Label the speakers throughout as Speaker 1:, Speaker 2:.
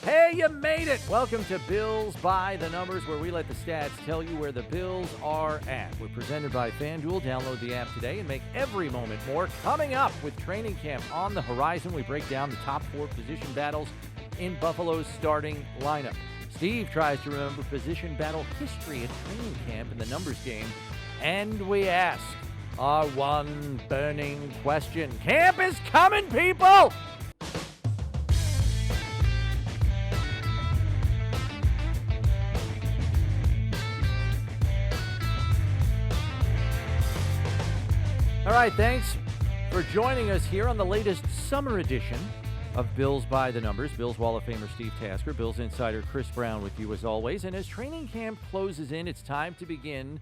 Speaker 1: Hey, you made it! Welcome to Bills by the Numbers, where we let the stats tell you where the Bills are at. We're presented by FanDuel. Download the app today and make every moment more. Coming up with training camp on the horizon, we break down the top 4 position battles in Buffalo's starting lineup. Steve tries to remember position battle history at training camp in the numbers game. And we ask our one burning question. Camp is coming, people! All right, thanks for joining us here on the latest summer edition of Bills by the Numbers. Bills Hall of Famer Steve Tasker, Bills insider Chris Brown with you as always. And as training camp closes in, it's time to begin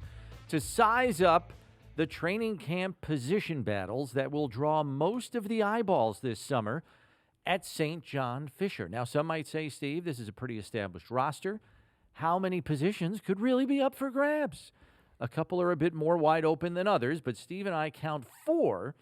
Speaker 1: to size up the training camp position battles that will draw most of the eyeballs this summer at St. John Fisher. Now, some might say, Steve, this is a pretty established roster. How many positions could really be up for grabs? A couple are a bit more wide open than others, but Steve and I count 4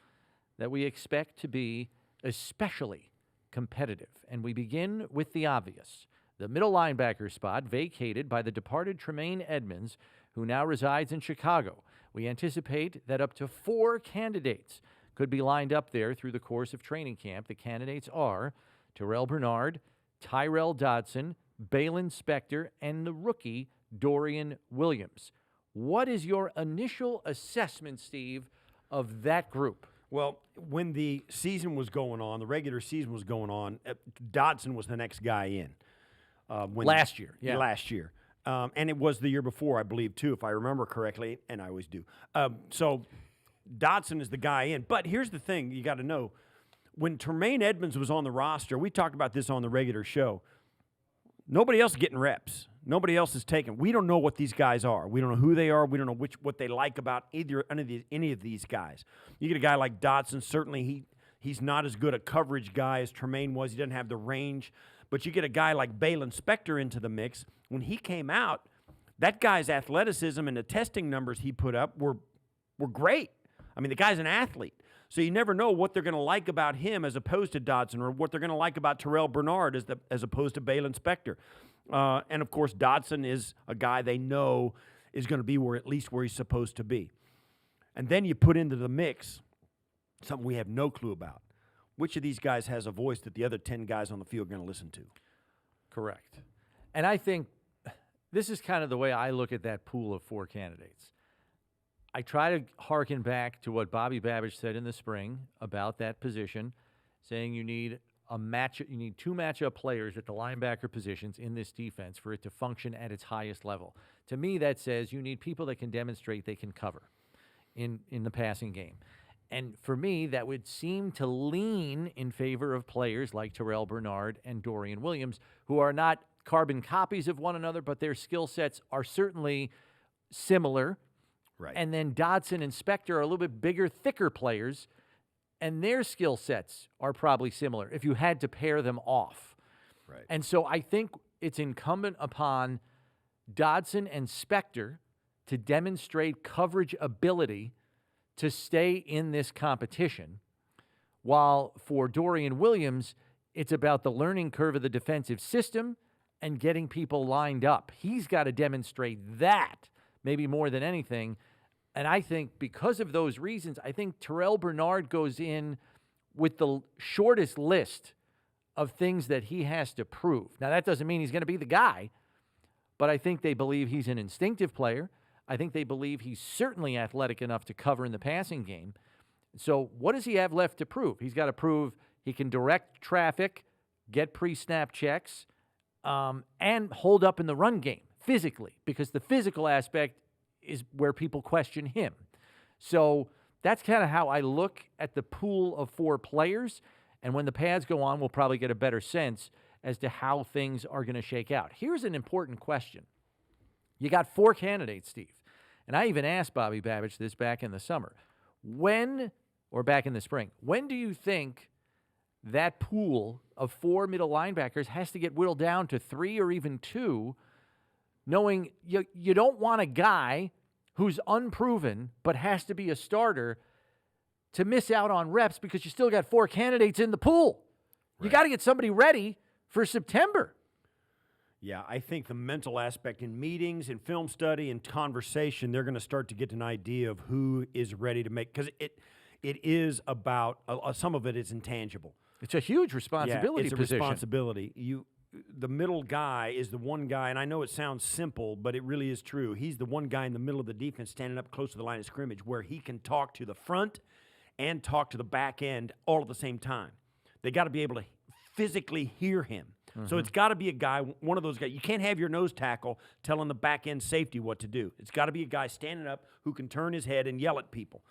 Speaker 1: that we expect to be especially competitive. And we begin with the obvious. The middle linebacker spot vacated by the departed Tremaine Edmunds, who now resides in Chicago. We anticipate that up to 4 candidates could be lined up there through the course of training camp. The candidates are Terrell Bernard, Tyrel Dodson, Balin Spector, and the rookie Dorian Williams. What is your initial assessment, Steve, of that group?
Speaker 2: Well, when the season was going on, the regular season was going on, Dodson was the next guy in.
Speaker 1: Last year. Yeah.
Speaker 2: Last year. And it was the year before, I believe, too, if I remember correctly, and I always do. So Dodson is the guy in. But here's the thing you got to know. When Tremaine Edmunds was on the roster, we talked about this on the regular show, nobody else is getting reps. Nobody else is taking. We don't know what these guys are. We don't know who they are. We don't know what they like about any of these guys. You get a guy like Dodson. Certainly, he's not as good a coverage guy as Tremaine was. He doesn't have the range. But you get a guy like Balin Spector into the mix. When he came out, that guy's athleticism and the testing numbers he put up were great. I mean, the guy's an athlete. So you never know what they're going to like about him as opposed to Dodson, or what they're going to like about Terrell Bernard as opposed to Balin Spector. And, of course, Dodson is a guy they know is going to be at least where he's supposed to be. And then you put into the mix something we have no clue about. Which of these guys has a voice that the other 10 guys on the field are going to listen to?
Speaker 1: Correct. And I think this is kind of the way I look at that pool of 4 candidates. I try to hearken back to what Bobby Babbage said in the spring about that position, saying you need you need 2 matchup players at the linebacker positions in this defense for it to function at its highest level. To me, that says you need people that can demonstrate they can cover in the passing game. And for me, that would seem to lean in favor of players like Terrell Bernard and Dorian Williams, who are not carbon copies of one another, but their skill sets are certainly similar.
Speaker 2: Right.
Speaker 1: And then Dodson and Spector are a little bit bigger, thicker players, and their skill sets are probably similar if you had to pair them off.
Speaker 2: Right.
Speaker 1: And so I think it's incumbent upon Dodson and Spector to demonstrate coverage ability to stay in this competition, while for Dorian Williams, it's about the learning curve of the defensive system and getting people lined up. He's got to demonstrate that, maybe more than anything. And I think because of those reasons, I think Terrell Bernard goes in with the shortest list of things that he has to prove. Now, that doesn't mean he's going to be the guy, but I think they believe he's an instinctive player. I think they believe he's certainly athletic enough to cover in the passing game. So what does he have left to prove? He's got to prove he can direct traffic, get pre-snap checks, and hold up in the run game physically, because the physical aspect is where people question him. So that's kind of how I look at the pool of 4 players. And when the pads go on, we'll probably get a better sense as to how things are going to shake out. Here's an important question. You got 4 candidates, Steve. And I even asked Bobby Babbage this back in the summer. Back in the spring, when do you think that pool of 4 middle linebackers has to get whittled down to 3 or even 2, knowing you don't want a guy who's unproven but has to be a starter to miss out on reps because you still got 4 candidates in the pool. Right. You got to get somebody ready for September.
Speaker 2: Yeah, I think the mental aspect in meetings, in film study, and conversation, they're going to start to get an idea of who is ready to make, because it is about, some of it is intangible.
Speaker 1: It's a huge responsibility
Speaker 2: it's a
Speaker 1: position.
Speaker 2: responsibility. The middle guy is the one guy, and I know it sounds simple, but it really is true. He's the one guy in the middle of the defense standing up close to the line of scrimmage where he can talk to the front and talk to the back end all at the same time. They got to be able to physically hear him. So it's got to be a guy, one of those guys. You can't have your nose tackle telling the back end safety what to do. It's got to be a guy standing up who can turn his head and yell at people.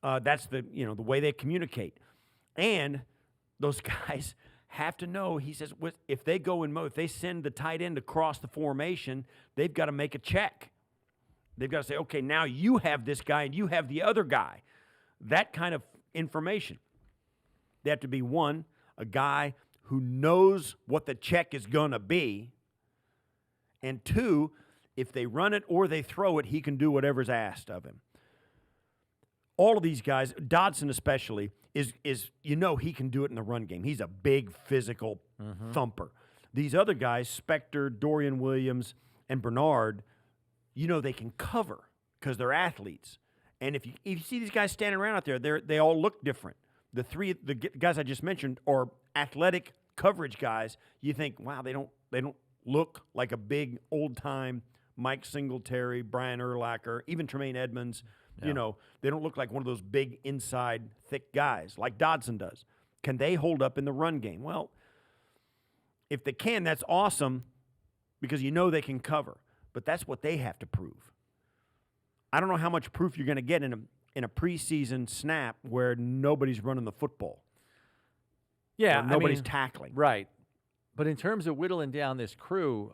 Speaker 2: That's the way they communicate. And those guys have to know, he says, if they go in mode, if they send the tight end across the formation, they've got to make a check. They've got to say, okay, now you have this guy and you have the other guy. That kind of information. They have to be, one, a guy who knows what the check is going to be, and two, if they run it or they throw it, he can do whatever's asked of him. All of these guys, Dodson especially, is he can do it in the run game. He's a big physical thumper. These other guys, Spector, Dorian Williams, and Bernard, they can cover because they're athletes. And if you see these guys standing around out there, they all look different. The guys I just mentioned are athletic coverage guys. You think, wow, they don't look like a big old-time Mike Singletary, Brian Urlacher, even Tremaine Edmonds. Yeah. They don't look like one of those big inside thick guys like Dodson does. Can they hold up in the run game? Well, if they can, that's awesome because they can cover. But that's what they have to prove. I don't know how much proof you're going to get in a preseason snap where nobody's running the football.
Speaker 1: Yeah,
Speaker 2: nobody's tackling.
Speaker 1: Right. But in terms of whittling down this crew,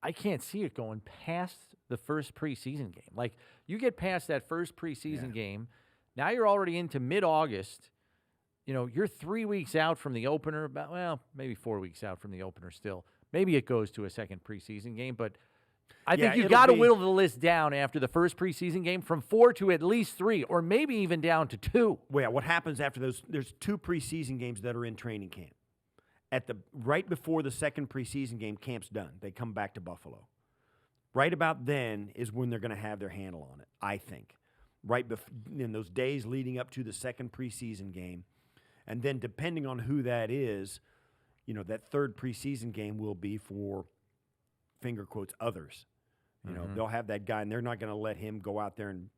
Speaker 1: I can't see it going past the first preseason game. Like, you get past that first preseason game, now you're already into mid-August. You're 3 weeks out from the opener, maybe 4 weeks out from the opener still. Maybe it goes to a second preseason game, but I think you've got to whittle the list down after the first preseason game from 4 to at least 3, or maybe even down to 2.
Speaker 2: Well, yeah, what happens after those? There's 2 preseason games that are in training camp. Right before the second preseason game, camp's done. They come back to Buffalo. Right about then is when they're going to have their handle on it, I think. Right in those days leading up to the second preseason game. And then depending on who that is, that third preseason game will be for, finger quotes, others. They'll have that guy, and they're not going to let him go out there and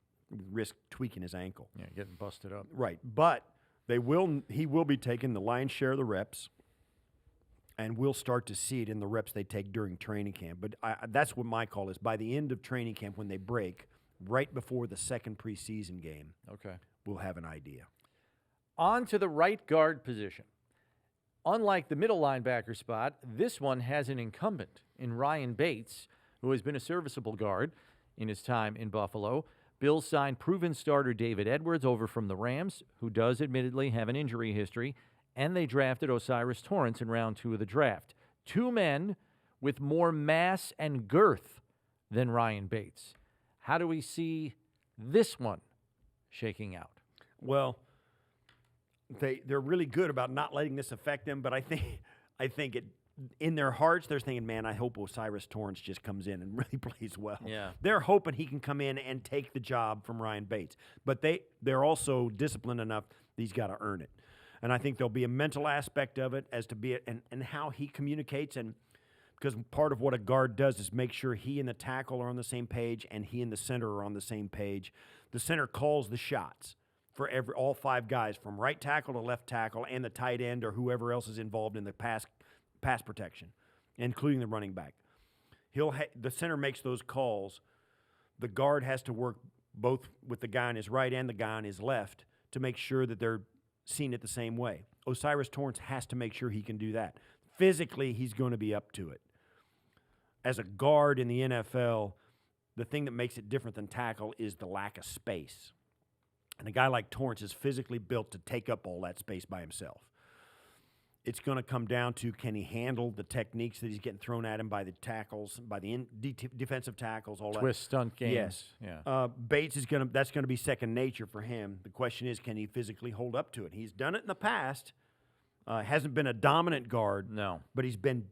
Speaker 2: risk tweaking his ankle.
Speaker 1: Yeah, getting busted up.
Speaker 2: Right. But he will be taking the lion's share of the reps, and we'll start to see it in the reps they take during training camp. But that's what my call is. By the end of training camp, when they break, right before the second preseason game, we'll have an idea.
Speaker 1: On to the right guard position. Unlike the middle linebacker spot, this one has an incumbent in Ryan Bates, who has been a serviceable guard in his time in Buffalo. Bills signed proven starter David Edwards over from the Rams, who does admittedly have an injury history, and they drafted Osiris Torrance in round 2 of the draft. 2 men with more mass and girth than Ryan Bates. How do we see this one shaking out?
Speaker 2: Well, they're really good about not letting this affect them, but I think it, in their hearts, they're thinking, man, I hope Osiris Torrance just comes in and really plays well.
Speaker 1: Yeah.
Speaker 2: They're hoping he can come in and take the job from Ryan Bates. But they're also disciplined enough that he's got to earn it. And I think there'll be a mental aspect of it as to be and how he communicates, and because part of what a guard does is make sure he and the tackle are on the same page and he and the center are on the same page. The center calls the shots for all 5 guys, from right tackle to left tackle, and the tight end or whoever else is involved in the pass protection, including the running back. The center makes those calls. The guard has to work both with the guy on his right and the guy on his left to make sure that they're seen it the same way. Osiris Torrance has to make sure he can do that. Physically, he's going to be up to it. As a guard in the NFL, the thing that makes it different than tackle is the lack of space. And a guy like Torrance is physically built to take up all that space by himself. It's going to come down to, can he handle the techniques that he's getting thrown at him by the tackles, by the defensive tackles, all that.
Speaker 1: Twist, stunt games.
Speaker 2: Yes.
Speaker 1: Yeah.
Speaker 2: Bates that's going to be second nature for him. The question is, can he physically hold up to it? He's done it in the past. Hasn't been a dominant guard.
Speaker 1: No.
Speaker 2: But he's been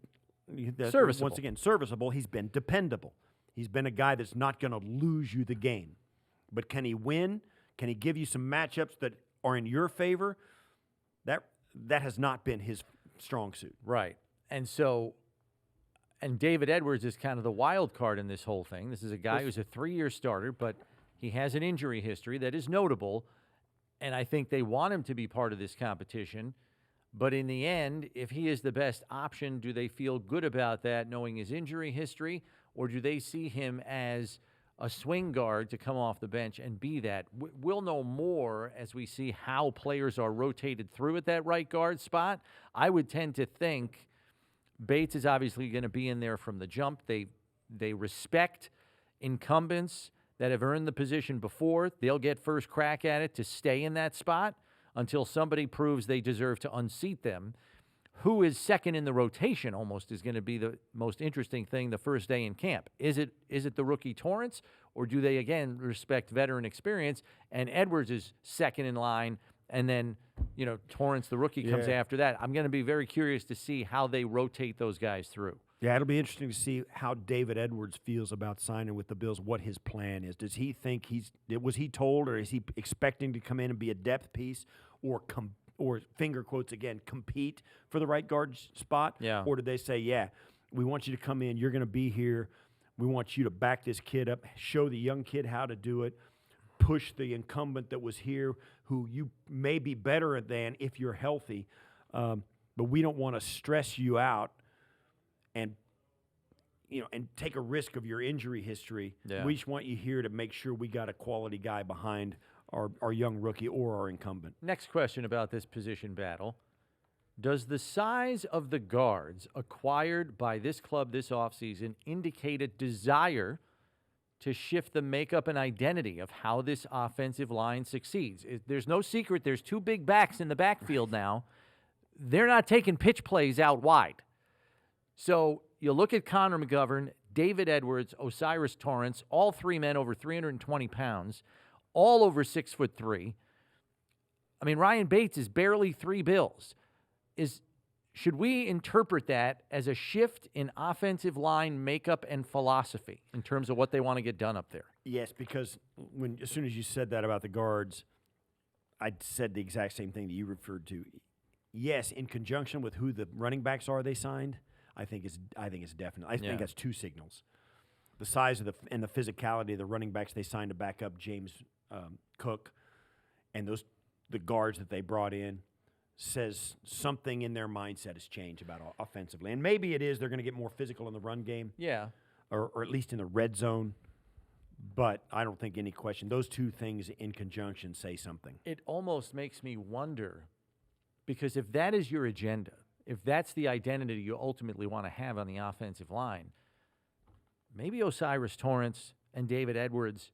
Speaker 1: Serviceable.
Speaker 2: Once again, serviceable. He's been dependable. He's been a guy that's not going to lose you the game. But can he win? Can he give you some matchups that are in your favor? That has not been his strong suit.
Speaker 1: Right. And David Edwards is kind of the wild card in this whole thing. This is a guy who's a 3-year starter, but he has an injury history that is notable, and I think they want him to be part of this competition. But in the end, if he is the best option, do they feel good about that, knowing his injury history, or do they see him as a swing guard to come off the bench and be that? We'll know more as we see how players are rotated through at that right guard spot. I would tend to think Bates is obviously going to be in there from the jump. They respect incumbents that have earned the position before. They'll get first crack at it to stay in that spot until somebody proves they deserve to unseat them. Who is second in the rotation almost is going to be the most interesting thing the first day in camp. Is it the rookie Torrance, or do they, again, respect veteran experience, and Edwards is second in line, and then, Torrance, the rookie, comes after that? I'm going to be very curious to see how they rotate those guys through.
Speaker 2: Yeah, it'll be interesting to see how David Edwards feels about signing with the Bills, what his plan is. Does he think was he told, or is he expecting to come in and be a depth piece, or finger quotes again, compete for the right guard spot?
Speaker 1: Yeah.
Speaker 2: Or did they say, yeah, we want you to come in, you're going to be here, we want you to back this kid up, show the young kid how to do it, push the incumbent that was here, who you may be better than if you're healthy, but we don't want to stress you out and take a risk of your injury history.
Speaker 1: Yeah.
Speaker 2: We just want you here to make sure we got a quality guy behind our young rookie or our incumbent.
Speaker 1: Next question about this position battle. Does the size of the guards acquired by this club this offseason indicate a desire to shift the makeup and identity of how this offensive line succeeds? There's no secret. There's 2 big backs in the backfield now. They're not taking pitch plays out wide. So you look at Connor McGovern, David Edwards, Osiris Torrance, all 3 men over 320 pounds, all over 6'3". I mean, Ryan Bates is barely 3 bills. Should we interpret that as a shift in offensive line makeup and philosophy in terms of what they want to get done up there?
Speaker 2: Yes, because as soon as you said that about the guards, I said the exact same thing that you referred to. Yes, in conjunction with who the running backs are they signed, I think it's definite. I think that's 2 signals. The size of and the physicality of the running backs they signed to back up James Cook, and the guards that they brought in, says something in their mindset has changed about offensively. And maybe it is they're going to get more physical in the run game.
Speaker 1: Yeah.
Speaker 2: Or at least in the red zone. But I don't think any question. Those 2 things in conjunction say something.
Speaker 1: It almost makes me wonder, because if that is your agenda, if that's the identity you ultimately want to have on the offensive line, maybe Osiris Torrance and David Edwards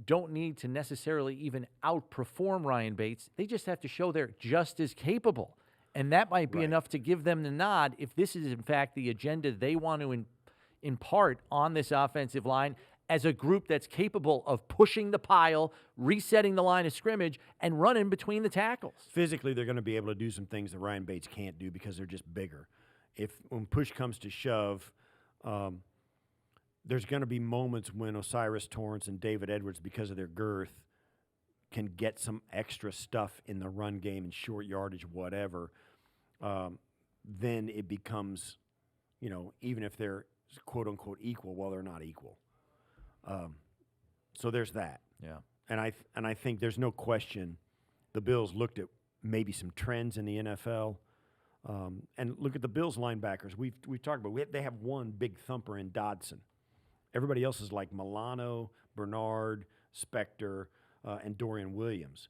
Speaker 1: don't need to necessarily even outperform Ryan Bates. They just have to show they're just as capable. And that might be enough to give them the nod if this is, in fact, the agenda they want to impart on this offensive line as a group that's capable of pushing the pile, resetting the line of scrimmage, and running between the tackles.
Speaker 2: Physically, they're going to be able to do some things that Ryan Bates can't do because they're just bigger. When push comes to shove, there's going to be moments when Osiris Torrance and David Edwards, because of their girth, can get some extra stuff in the run game and short yardage, whatever. Then it becomes, even if they're quote-unquote equal, well, they're not equal. So there's that.
Speaker 1: Yeah.
Speaker 2: And I think there's no question the Bills looked at maybe some trends in the NFL. And look at the Bills linebackers. We've talked about they have one big thumper in Dodson. Everybody else is like Milano, Bernard, Spector, and Dorian Williams.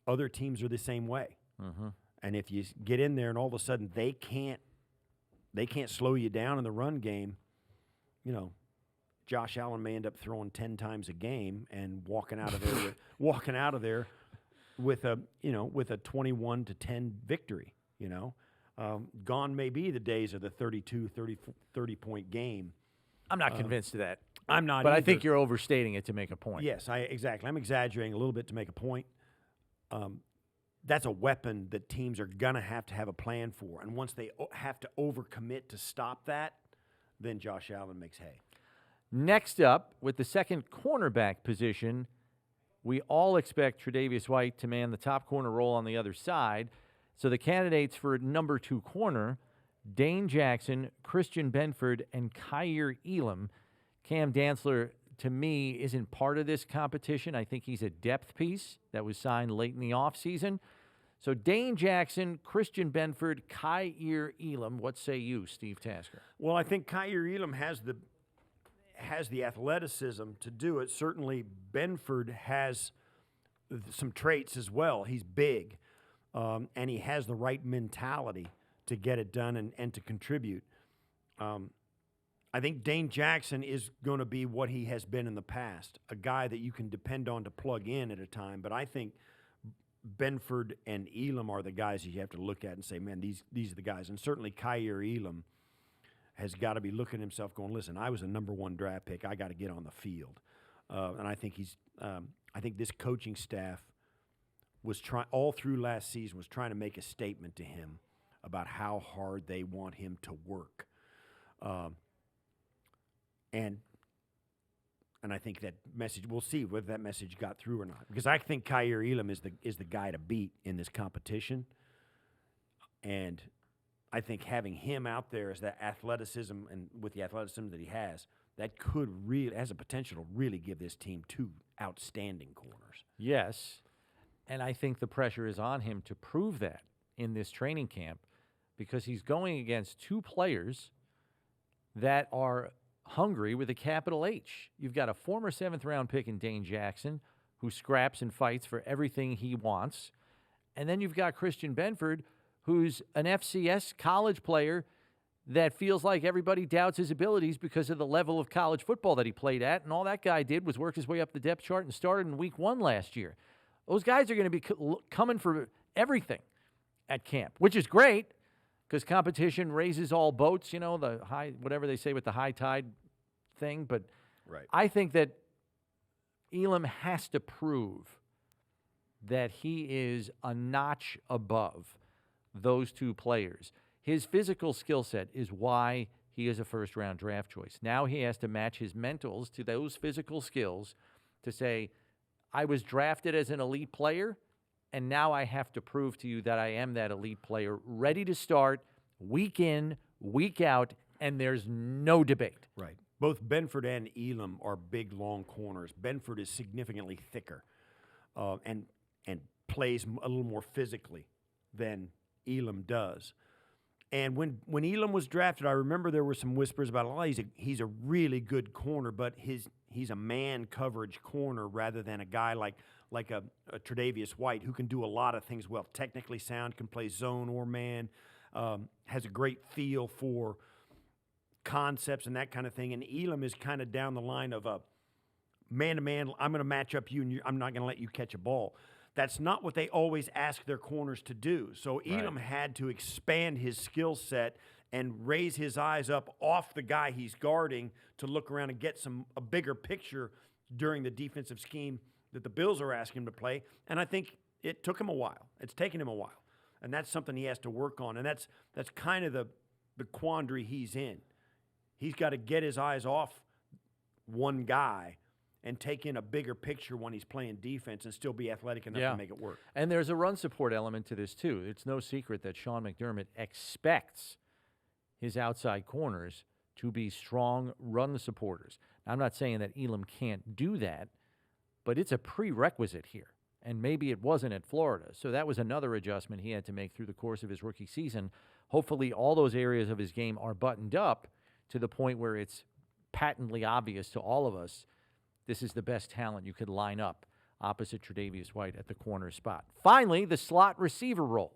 Speaker 2: Other teams are the same way.
Speaker 1: Mm-hmm.
Speaker 2: And if you get in there and all of a sudden they can't slow you down in the run game, Josh Allen may end up throwing 10 times a game and walking out of there with a 21-10 victory. Gone may be the days of the 30-point game.
Speaker 1: I'm not convinced of that.
Speaker 2: I'm not
Speaker 1: But
Speaker 2: either.
Speaker 1: I think you're overstating it to make a point.
Speaker 2: Yes, exactly. I'm exaggerating a little bit to make a point. That's a weapon that teams are going to have a plan for. And once they have to overcommit to stop that, then Josh Allen makes hay.
Speaker 1: Next up, with the second cornerback position, we all expect Tre'Davious White to man the top corner role on the other side. So the candidates for number 2 corner, Dane Jackson, Christian Benford, and Kaiir Elam. Cam Dantzler, to me, isn't part of this competition. I think he's a depth piece that was signed late in the offseason. So Dane Jackson, Christian Benford, Kaiir Elam. What say you, Steve Tasker?
Speaker 2: Well, I think Kaiir Elam has the athleticism to do it. Certainly, Benford has some traits as well. He's big, and he has the right mentality to get it done and to contribute. I think Dane Jackson is going to be what he has been in the past, a guy that you can depend on to plug in at a time. But I think Benford and Elam are the guys you have to look at and say, man, these are the guys. And certainly Kaiir Elam has got to be looking at himself going, listen, I was a number 1 draft pick. I got to get on the field. And I think I think this coaching staff was all through last season was trying to make a statement to him about how hard they want him to work. And I think that message, we'll see whether that message got through or not. Because I think Kaiir Elam is the guy to beat in this competition. And I think having him out there as that athleticism, and with the athleticism that he has, that could really, has a potential to really give this team 2 outstanding corners.
Speaker 1: Yes, and I think the pressure is on him to prove that in this training camp, because he's going against 2 players that are hungry with a capital H. You've got a former 7th-round pick in Dane Jackson who scraps and fights for everything he wants. And then you've got Christian Benford, who's an FCS college player that feels like everybody doubts his abilities because of the level of college football that he played at. And all that guy did was work his way up the depth chart and started in week 1 last year. Those guys are going to be coming for everything at camp, which is great, because competition raises all boats, you know, the high, whatever they say with the high tide thing. But
Speaker 2: right.
Speaker 1: I think that Elam has to prove that he is a notch above those 2 players. His physical skill set is why he is a first-round draft choice. Now he has to match his mentals to those physical skills to say, I was drafted as an elite player, and now I have to prove to you that I am that elite player, ready to start week in, week out, and there's no debate.
Speaker 2: Right. Both Benford and Elam are big, long corners. Benford is significantly thicker and plays a little more physically than Elam does. And when Elam was drafted, I remember there were some whispers about, oh, he's a really good corner, but he's a man coverage corner rather than a guy like a Tre'Davious White, who can do a lot of things well, technically sound, can play zone or man, has a great feel for concepts and that kind of thing. And Elam is kind of down the line of a man-to-man, I'm going to match up you, and I'm not going to let you catch a ball. That's not what they always ask their corners to do. So Elam had to expand his skill set and raise his eyes up off the guy he's guarding to look around and get a bigger picture during the defensive scheme that the Bills are asking him to play. And I think it took him a while. It's taken him a while. And that's something he has to work on. And that's kind of the quandary he's in. He's got to get his eyes off one guy and take in a bigger picture when he's playing defense and still be athletic enough to make it work.
Speaker 1: And there's a run support element to this, too. It's no secret that Sean McDermott expects his outside corners to be strong run supporters. Now, I'm not saying that Elam can't do that, but it's a prerequisite here. And maybe it wasn't at Florida. So that was another adjustment he had to make through the course of his rookie season. Hopefully all those areas of his game are buttoned up to the point where it's patently obvious to all of us this is the best talent you could line up opposite Tre'Davious White at the corner spot. Finally, the slot receiver role.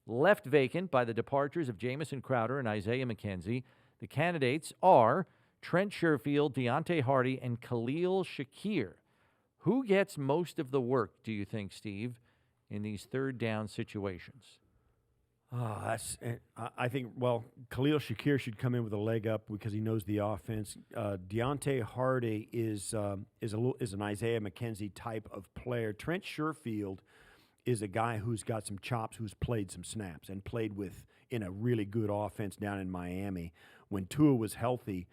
Speaker 1: Left vacant by the departures of Jamison Crowder and Isaiah McKenzie. The candidates are Trent Sherfield, Deontay Hardy, and Khalil Shakir. Who gets most of the work, do you think, Steve, in these third down situations?
Speaker 2: I think, well, Khalil Shakir should come in with a leg up because he knows the offense. Deontay Hardy is an Isaiah McKenzie type of player. Trent Sherfield is a guy who's got some chops, who's played some snaps and played in a really good offense down in Miami when Tua was healthy,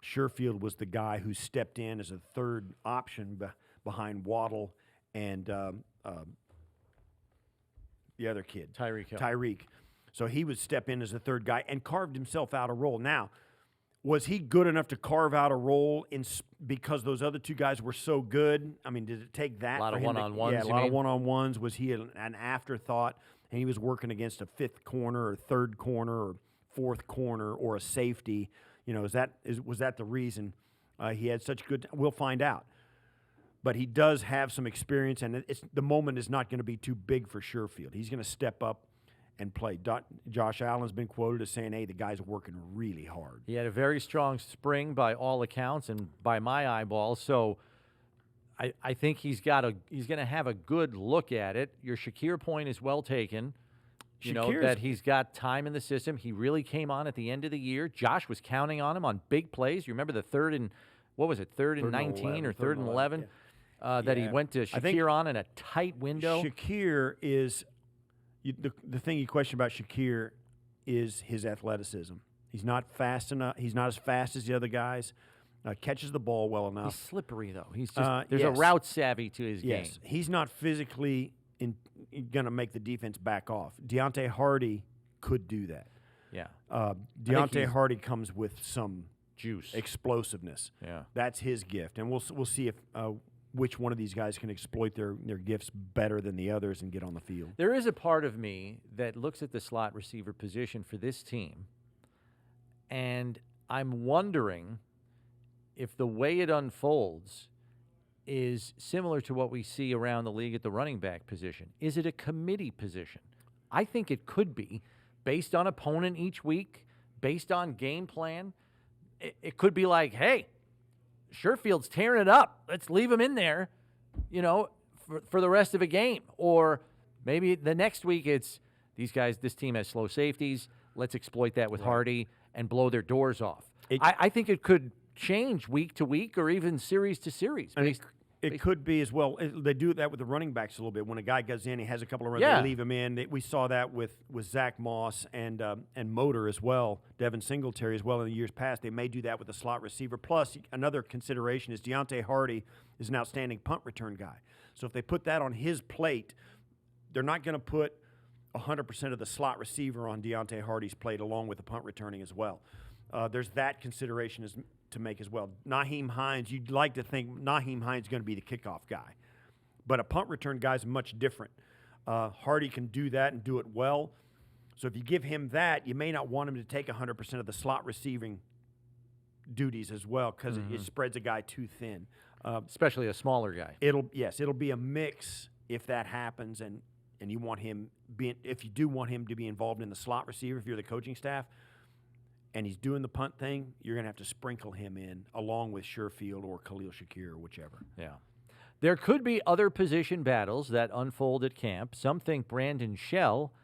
Speaker 2: Sherfield was the guy who stepped in as a third option behind Waddle and the other kid. Tyreek. So he would step in as a third guy and carved himself out a role. Now, was he good enough to carve out a role because those other two guys were so good? I mean, did it take that?
Speaker 1: A lot
Speaker 2: for
Speaker 1: of
Speaker 2: him
Speaker 1: one-on-ones.
Speaker 2: Yeah, a lot of one-on-ones. Was he an afterthought? And he was working against a fifth corner or third corner or fourth corner or a safety. You know, was that the reason he had such good? We'll find out. But he does have some experience, and the moment is not going to be too big for Sherfield. He's going to step up and play. Josh Allen's been quoted as saying, hey, the guy's working really hard.
Speaker 1: He had a very strong spring by all accounts and by my eyeballs. So I think he's going to have a good look at it. Your Shakir point is well taken. You know, that he's got time in the system. He really came on at the end of the year. Josh was counting on him on big plays. You remember the third and 19 or third and 11 that he went to Shakir on in a tight window?
Speaker 2: Shakir is the thing you question about Shakir is his athleticism. He's not fast enough. He's not as fast as the other guys. Catches the ball well enough.
Speaker 1: He's slippery, though. He's just there's a route savvy to his game.
Speaker 2: He's not physically going to make the defense back off. Deontay Hardy could do that.
Speaker 1: Yeah.
Speaker 2: Deontay Hardy comes with some
Speaker 1: juice,
Speaker 2: explosiveness.
Speaker 1: Yeah.
Speaker 2: That's his gift, and we'll see if which one of these guys can exploit their gifts better than the others and get on the field.
Speaker 1: There is a part of me that looks at the slot receiver position for this team, and I'm wondering if the way it unfolds is similar to what we see around the league at the running back position. Is it a committee position? I think it could be, based on opponent each week, based on game plan. It could be like, hey, Sherfield's tearing it up. Let's leave him in there, you know, for the rest of a game. Or maybe the next week it's this team has slow safeties. Let's exploit that with Hardy and blow their doors off. I think it could change week to week or even series to series.
Speaker 2: It could be as well. They do that with the running backs a little bit. When a guy goes in, he has a couple of runs, they leave him in. We saw that with Zach Moss and Motor as well, Devin Singletary as well in the years past. They may do that with a slot receiver. Plus, another consideration is Deontay Hardy is an outstanding punt return guy. So if they put that on his plate, they're not going to put 100% of the slot receiver on Deontay Hardy's plate along with the punt returning as well. There's that consideration to make as well. Nyheim Hines, you'd like to think Nyheim Hines is going to be the kickoff guy. But a punt return guy is much different. Hardy can do that and do it well. So if you give him that, you may not want him to take 100% of the slot receiving duties as well because it spreads a guy too thin.
Speaker 1: Especially a smaller guy.
Speaker 2: It'll be a mix if that happens and you want him if you do want him to be involved in the slot receiver if you're the coaching staff, and he's doing the punt thing, you're going to have to sprinkle him in along with Sherfield or Khalil Shakir or whichever.
Speaker 1: Yeah. There could be other position battles that unfold at camp. Some think Brandon Shell,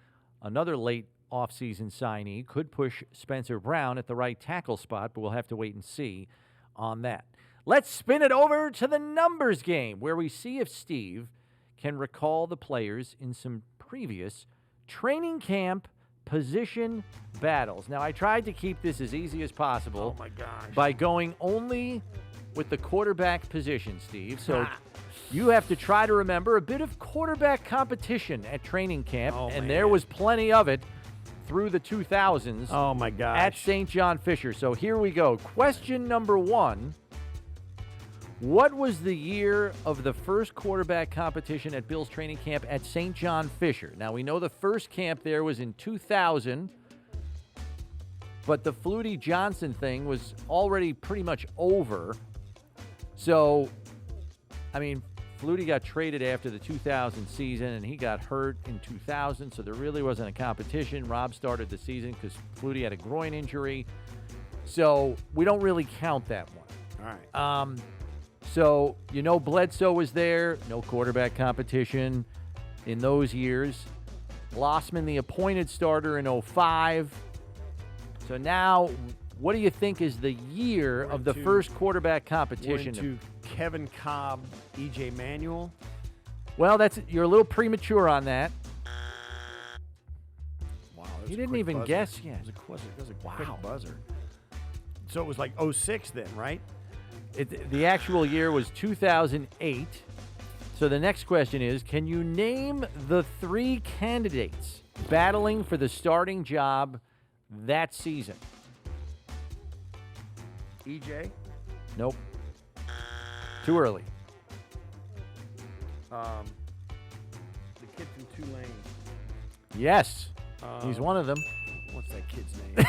Speaker 1: another late offseason signee, could push Spencer Brown at the right tackle spot, but we'll have to wait and see on that. Let's spin it over to the numbers game, where we see if Steve can recall the players in some previous training camp position battles. Now, I tried to keep this as easy as possible by going only with the quarterback position, Steve. So you have to try to remember a bit of quarterback competition at training camp, there was plenty of it through the 2000s.
Speaker 2: Oh, my gosh.
Speaker 1: At St. John Fisher. So here we go. Question number 1. What was the year of the first quarterback competition at Bill's training camp at St. John Fisher? Now, we know the first camp there was in 2000, but the Flutie Johnson thing was already pretty much over. So, I mean, Flutie got traded after the 2000 season, and he got hurt in 2000, so there really wasn't a competition. Rob started the season because Flutie had a groin injury. So we don't really count that one.
Speaker 2: All right.
Speaker 1: So, you know, Bledsoe was there, no quarterback competition in those years. Lossman, the appointed starter in 2005. So now, what do you think is the year of the first quarterback competition?
Speaker 2: To Kevin Cobb, E.J. Manuel.
Speaker 1: Well, you're a little premature on that.
Speaker 2: Wow,
Speaker 1: you didn't even guess yet.
Speaker 2: That was a quick buzzer. So it was like 06 then, right?
Speaker 1: The actual year was 2008. So the next question is, can you name the 3 candidates battling for the starting job that season?
Speaker 2: EJ?
Speaker 1: Nope. Too early.
Speaker 2: The kid from Tulane.
Speaker 1: Yes. He's one of them.
Speaker 2: What's that kid's name?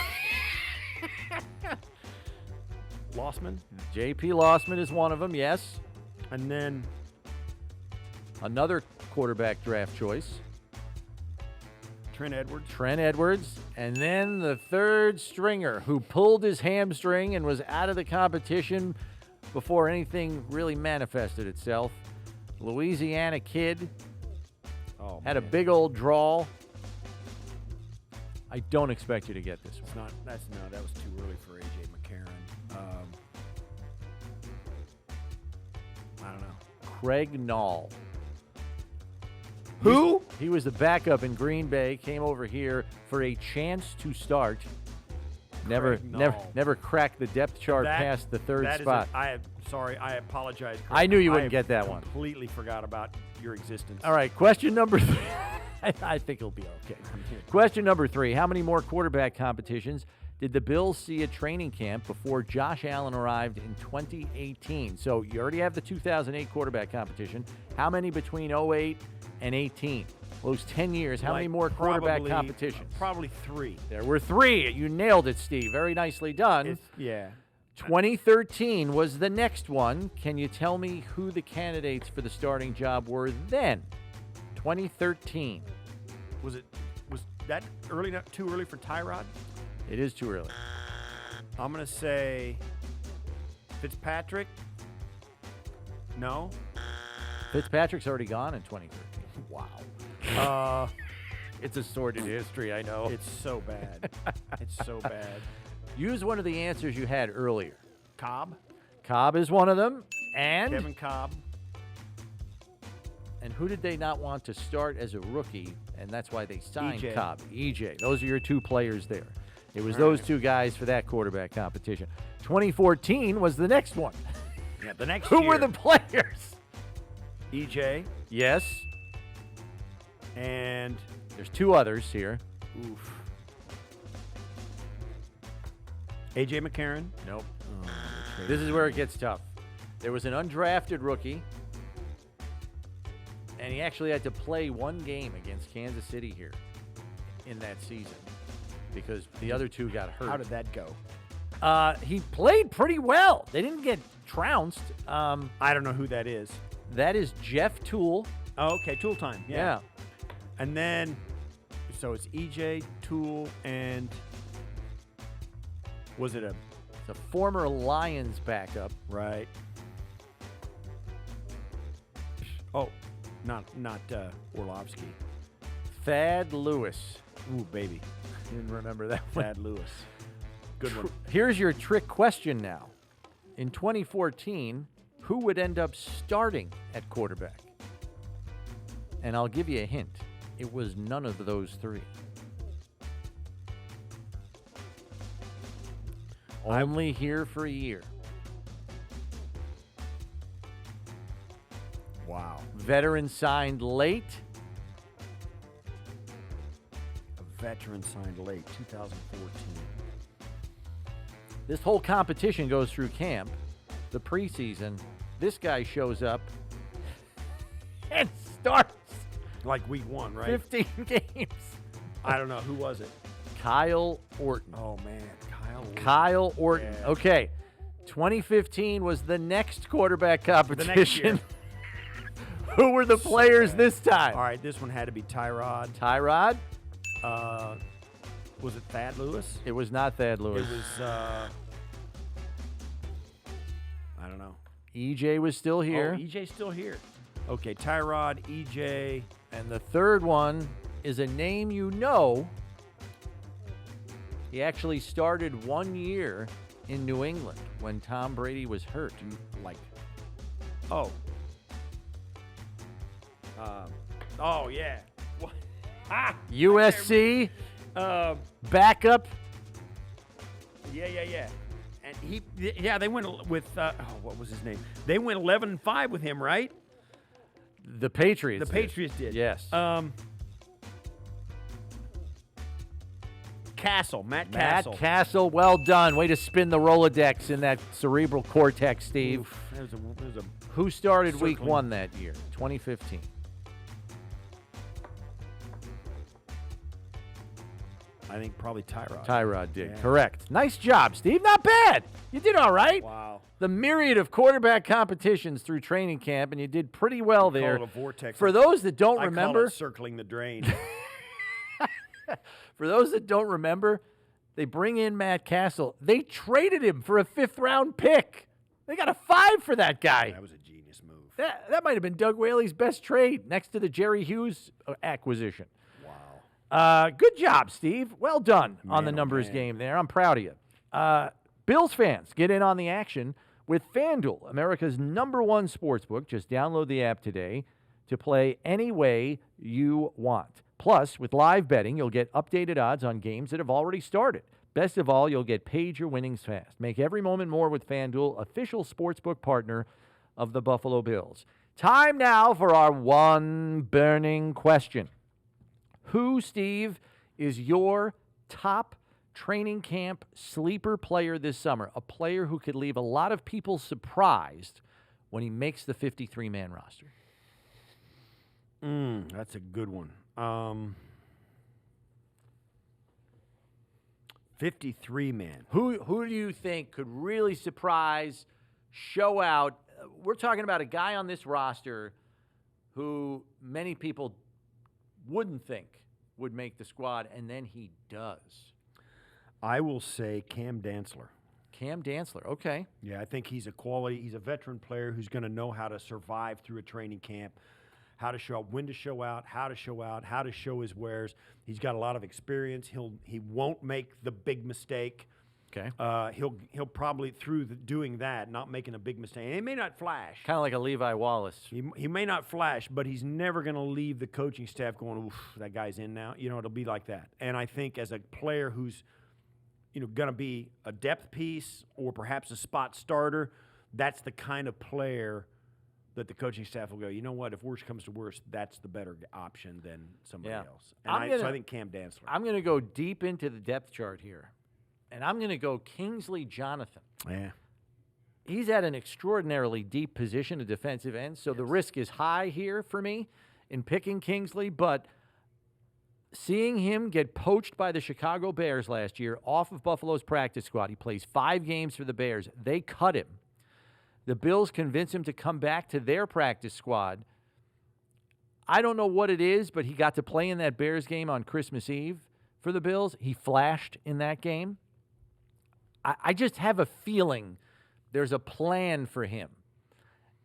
Speaker 2: Lossman?
Speaker 1: J.P. Lossman is one of them, yes.
Speaker 2: And then
Speaker 1: another quarterback draft choice.
Speaker 2: Trent Edwards.
Speaker 1: Trent Edwards. And then the third stringer who pulled his hamstring and was out of the competition before anything really manifested itself. Louisiana kid.
Speaker 2: Oh,
Speaker 1: had a big old drawl. I don't expect you to get this one.
Speaker 2: That was too early for A.J. McCarron. I don't know.
Speaker 1: Craig Nall.
Speaker 2: Who?
Speaker 1: He was the backup in Green Bay, came over here for a chance to start. Never cracked the depth chart past the third spot.
Speaker 2: I apologize, Chris.
Speaker 1: I knew you wouldn't get that one.
Speaker 2: Completely forgot about your existence.
Speaker 1: All right, question number 3. I think it'll be okay. Question number 3. How many more quarterback competitions did the Bills see at training camp before Josh Allen arrived in 2018? So you already have the 2008 quarterback competition. How many between 08 and 18? Those 10 years, how many more quarterback competitions?
Speaker 2: Probably 3.
Speaker 1: There were 3. You nailed it, Steve. Very nicely done.
Speaker 2: Yeah.
Speaker 1: 2013 was the next one. Can you tell me who the candidates for the starting job were then? 2013.
Speaker 2: Was that early? Too early for Tyrod?
Speaker 1: It is too early.
Speaker 2: I'm gonna say Fitzpatrick. No.
Speaker 1: Fitzpatrick's already gone in 2013.
Speaker 2: Wow.
Speaker 1: It's a sordid history, I know.
Speaker 2: It's so bad. It's so bad.
Speaker 1: Use one of the answers you had earlier.
Speaker 2: Cobb.
Speaker 1: Cobb is one of them. And
Speaker 2: Kevin Cobb.
Speaker 1: And who did they not want to start as a rookie? And that's why they signed
Speaker 2: EJ.
Speaker 1: Cobb. EJ. Those are your 2 players there. It was those 2 guys for that quarterback competition. 2014 was the next one.
Speaker 2: Yeah, the next
Speaker 1: Who
Speaker 2: year.
Speaker 1: were the players?
Speaker 2: EJ.
Speaker 1: Yes.
Speaker 2: And
Speaker 1: there's 2 others here.
Speaker 2: Oof. A.J. McCarron.
Speaker 1: Nope. This is where it gets tough. There was an undrafted rookie, and he actually had to play 1 game against Kansas City here in that season because the other 2 got hurt.
Speaker 2: How did that go?
Speaker 1: He played pretty well. They didn't get trounced.
Speaker 2: I don't know who that is.
Speaker 1: That is Jeff Toole.
Speaker 2: Oh, okay. Tool time.
Speaker 1: Yeah.
Speaker 2: And then, so it's EJ, Toole, and was it
Speaker 1: It's a former Lions backup.
Speaker 2: Right. Oh, not Orlovsky.
Speaker 1: Thad Lewis.
Speaker 2: Ooh, baby.
Speaker 1: Didn't remember that one.
Speaker 2: Thad Lewis. Good one.
Speaker 1: Here's your trick question now. In 2014, who would end up starting at quarterback? And I'll give you a hint. It was none of those 3. Only here for a year.
Speaker 2: Wow.
Speaker 1: Veteran signed late.
Speaker 2: A veteran signed late, 2014.
Speaker 1: This whole competition goes through camp, the preseason. This guy shows up and starts
Speaker 2: Like week 1, right?
Speaker 1: 15 games.
Speaker 2: I don't know. Who was it?
Speaker 1: Kyle Orton.
Speaker 2: Oh, man.
Speaker 1: Kyle Orton.
Speaker 2: Yeah.
Speaker 1: Okay. 2015 was the next quarterback
Speaker 2: The next
Speaker 1: competition.
Speaker 2: year.
Speaker 1: Who were the players this time?
Speaker 2: All right, this one had to be Tyrod.
Speaker 1: Tyrod?
Speaker 2: Was it Thad Lewis?
Speaker 1: It was not Thad Lewis.
Speaker 2: It was, I don't know.
Speaker 1: EJ was still here.
Speaker 2: Oh, EJ's still here. Okay, Tyrod, EJ.
Speaker 1: And the third one is a name you know. He actually started 1 year in New England when Tom Brady was hurt.
Speaker 2: Yeah. What?
Speaker 1: USC backup.
Speaker 2: Yeah. And They went with what was his name? They went 11-5 with him, right?
Speaker 1: The Patriots.
Speaker 2: The Patriots did.
Speaker 1: Yes.
Speaker 2: Castle, Matt
Speaker 1: Matt
Speaker 2: Castle.
Speaker 1: Castle, well done. Way to spin the Rolodex in that cerebral cortex, Steve.
Speaker 2: Oof, there's a
Speaker 1: Who started week
Speaker 2: circling.
Speaker 1: 1 that year, 2015?
Speaker 2: I think probably Tyrod.
Speaker 1: Tyrod did.
Speaker 2: Yeah.
Speaker 1: Correct. Nice job, Steve. Not bad. You did all right.
Speaker 2: Wow.
Speaker 1: The myriad of quarterback competitions through training camp, and you did pretty well there.
Speaker 2: Call it a vortex.
Speaker 1: For those that don't
Speaker 2: I
Speaker 1: remember,
Speaker 2: call it circling the drain.
Speaker 1: For those that don't remember, they bring in Matt Castle. They traded him for a 5th-round pick. They got a 5 for that guy.
Speaker 2: That was a genius move.
Speaker 1: That might have been Doug Whaley's best trade next to the Jerry Hughes acquisition.
Speaker 2: Wow.
Speaker 1: Good job, Steve. Well done on the
Speaker 2: Man, oh,
Speaker 1: numbers
Speaker 2: man.
Speaker 1: game there. I'm proud of you. Bills fans, get in on the action with FanDuel, America's #1 sportsbook. Just download the app today to play any way you want. Plus, with live betting, you'll get updated odds on games that have already started. Best of all, you'll get paid your winnings fast. Make every moment more with FanDuel, official sportsbook partner of the Buffalo Bills. Time now for our one burning question. Who, Steve, is your top training camp sleeper player this summer? A player who could leave a lot of people surprised when he makes the 53-man roster.
Speaker 2: That's a good one. 53-man.
Speaker 1: Who do you think could really surprise, show out? We're talking about a guy on this roster who many people wouldn't think would make the squad, and then he does.
Speaker 2: I will say Cam Dantzler.
Speaker 1: Cam Dantzler, okay.
Speaker 2: Yeah, I think he's a veteran player who's going to know how to survive through a training camp, how to show up, when to show out, how to show his wares. He's got a lot of experience. He won't make the big mistake.
Speaker 1: Okay.
Speaker 2: He'll probably through doing that, not making a big mistake. And he may not flash.
Speaker 1: Kind of like a Levi Wallace.
Speaker 2: He may not flash, but he's never going to leave the coaching staff going, "Oof, that guy's in now." You know, it'll be like that. And I think as a player who's going to be a depth piece or perhaps a spot starter, that's the kind of player that the coaching staff will go, you know what, if worse comes to worse, that's the better option than somebody else. And so I think Cam Dantzler.
Speaker 1: I'm going to go deep into the depth chart here, and I'm going to go Kingsley Jonathan.
Speaker 2: Yeah.
Speaker 1: He's at an extraordinarily deep position, a defensive end, so the risk is high here for me in picking Kingsley, but seeing him get poached by the Chicago Bears last year off of Buffalo's practice squad, he plays 5 games for the Bears. They cut him. The Bills convince him to come back to their practice squad. I don't know what it is, but he got to play in that Bears game on Christmas Eve for the Bills. He flashed in that game. I just have a feeling there's a plan for him.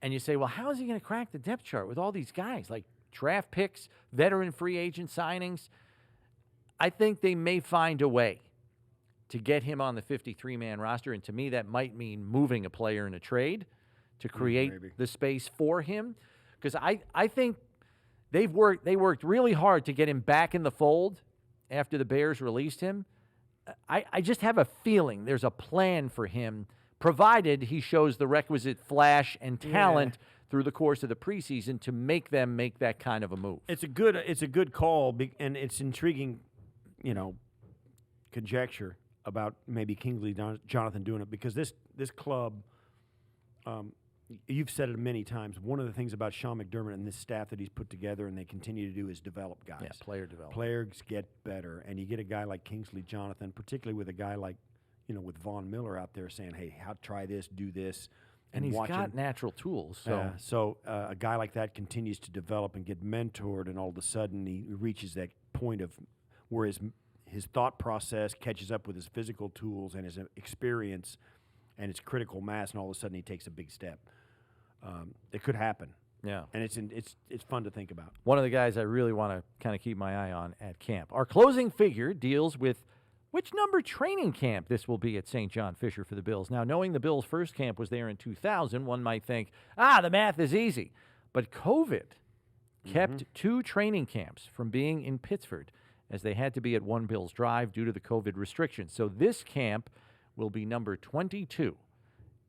Speaker 1: And you say, well, how is he going to crack the depth chart with all these guys? Like draft picks, veteran free agent signings. I think they may find a way to get him on the 53-man roster, and to me that might mean moving a player in a trade to create the space for him. Because I think they worked really hard to get him back in the fold after the Bears released him. I just have a feeling there's a plan for him, provided he shows the requisite flash and talent through the course of the preseason to make them make that kind of a move.
Speaker 2: It's a good call, and it's intriguing, conjecture about maybe Kingsley Jonathan doing it, because this club, you've said it many times, one of the things about Sean McDermott and this staff that he's put together and they continue to do is develop guys.
Speaker 1: Yeah, player development.
Speaker 2: Players get better, and you get a guy like Kingsley Jonathan, particularly with a guy like, with Von Miller out there saying, hey, try this, do this.
Speaker 1: And he's got natural tools.
Speaker 2: So a guy like that continues to develop and get mentored, and all of a sudden he reaches that point of where his thought process catches up with his physical tools and his experience and his critical mass, and all of a sudden he takes a big step. It could happen.
Speaker 1: Yeah.
Speaker 2: And it's fun to think about.
Speaker 1: One of the guys I really want to kind of keep my eye on at camp. Our closing figure deals with which number training camp this will be at St. John Fisher for the Bills. Now, knowing the Bills' first camp was there in 2000, one might think, the math is easy. But COVID kept 2 training camps from being in Pittsford, as they had to be at One Bills Drive due to the COVID restrictions. So this camp will be number 22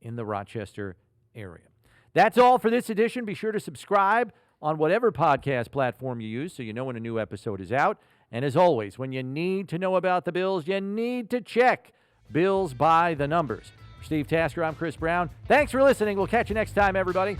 Speaker 1: in the Rochester area. That's all for this edition. Be sure to subscribe on whatever podcast platform you use so you know when a new episode is out. And as always, when you need to know about the Bills, you need to check Bills by the Numbers. For Steve Tasker, I'm Chris Brown. Thanks for listening. We'll catch you next time, everybody.